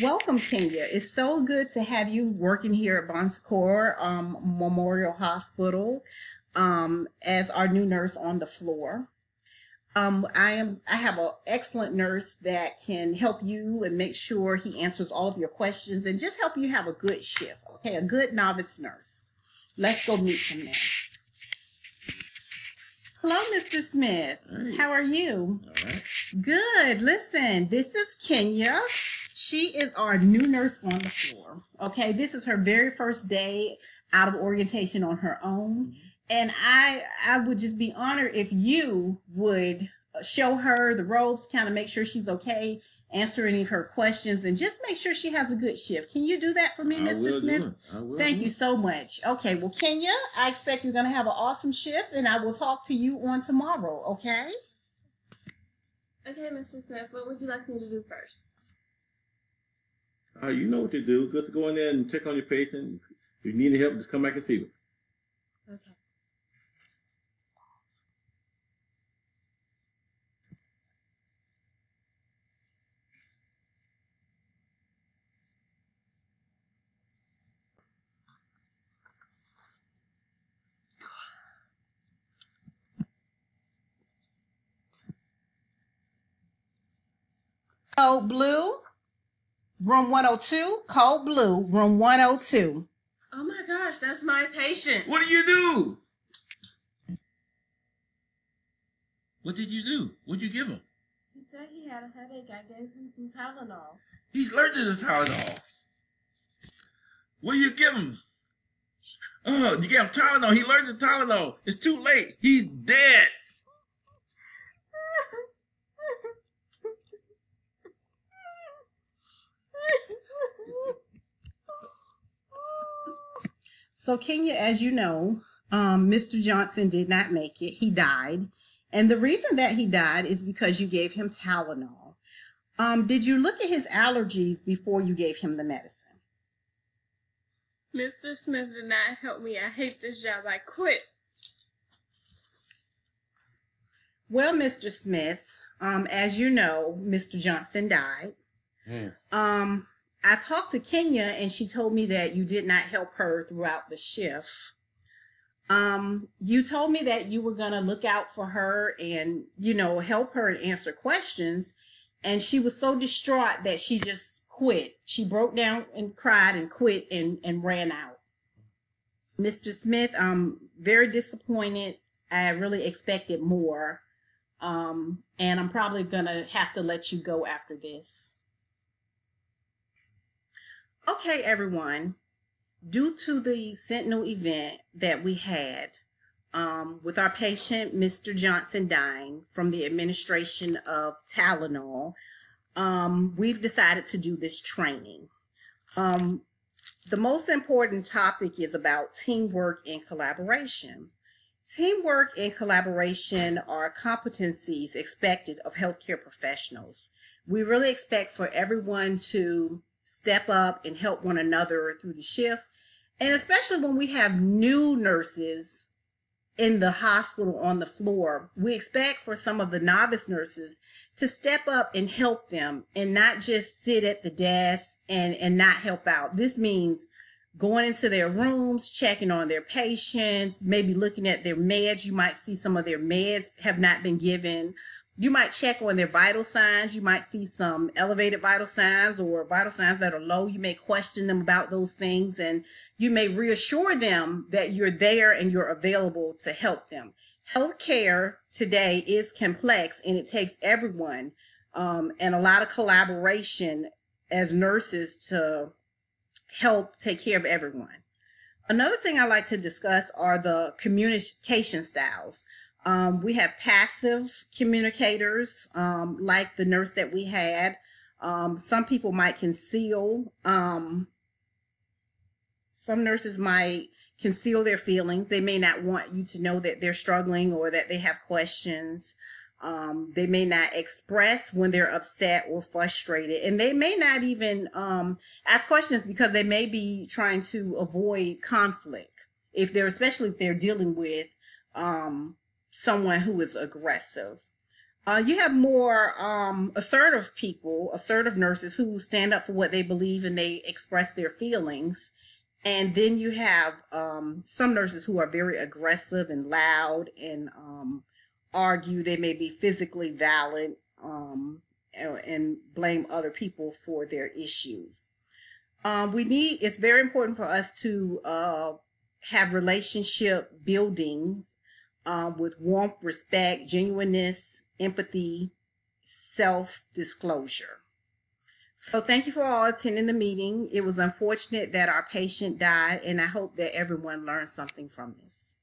Welcome, Kenya. It's so good to have you working here at Bon Secours Memorial Hospital as our new nurse on the floor. I have an excellent nurse that can help you and make sure he answers all of your questions and just help you have a good shift. Okay, a good novice nurse. Let's go meet him now. Hello, Mr. Smith. Hey. How are you? All right. Good. Listen, this is Kenya. She is our new nurse on the floor. Okay, this is her very first day out of orientation on her own. And I would just be honored if you would show her the ropes, kind of make sure she's okay, answer any of her questions, and just make sure she has a good shift. Can you do that for me, Mr. Smith? I will. Thank you so much. Okay, well, Kenya, I expect you're going to have an awesome shift, and I will talk to you on tomorrow, okay? Okay, Mr. Smith, what would you like me to do first? You know what to do. Just go in there and check on your patient. If you need any help, just come back and see me. Okay. Code blue, room 102. Code blue, room 102. Oh my gosh, that's my patient. What did you do? What did you do? What did you give him? He said he had a headache. I gave him some Tylenol. He's allergic to Tylenol. What do you give him? Oh, you gave him Tylenol. He's allergic to Tylenol. It's too late. He's dead. So, Kenya, as you know, Mr. Johnson did not make it. He died. And the reason that he died is because you gave him Tylenol. Did you look at his allergies before you gave him the medicine? Mr. Smith did not help me. I hate this job. I quit. Well, Mr. Smith, as you know, Mr. Johnson died. I talked to Kenya and she told me that you did not help her throughout the shift. You told me that you were going to look out for her and, help her and answer questions. And she was so distraught that she just quit. She broke down and cried and quit and ran out. Mr. Smith, I'm very disappointed. I really expected more. And I'm probably going to have to let you go after this. Okay, everyone. Due to the Sentinel event that we had with our patient, Mr. Johnson, dying from the administration of Tylenol, we've decided to do this training. The most important topic is about teamwork and collaboration. Teamwork and collaboration are competencies expected of healthcare professionals. We really expect for everyone to step up and help one another through the shift. And especially when we have new nurses in the hospital on the floor, we expect for some of the novice nurses to step up and help them and not just sit at the desk and not help out. This means going into their rooms, checking on their patients, maybe looking at their meds. You might see some of their meds have not been given. You might check on their vital signs. You might see some elevated vital signs or vital signs that are low. You may question them about those things, and you may reassure them that you're there and you're available to help them. Healthcare today is complex, and it takes everyone and a lot of collaboration as nurses to help take care of everyone. Another thing I like to discuss are the communication styles. We have passive communicators, like the nurse that we had. Some people might conceal. Some nurses might conceal their feelings. They may not want you to know that they're struggling or that they have questions. They may not express when they're upset or frustrated. And they may not even ask questions because they may be trying to avoid conflict, especially if they're dealing with someone who is aggressive. You have more assertive people, assertive nurses who stand up for what they believe and they express their feelings. And then you have some nurses who are very aggressive and loud and argue. They may be physically violent and blame other people for their issues. It's very important for us to have relationship buildings with warmth, respect, genuineness, empathy, self-disclosure. So thank you for all attending the meeting. It was unfortunate that our patient died, and I hope that everyone learned something from this.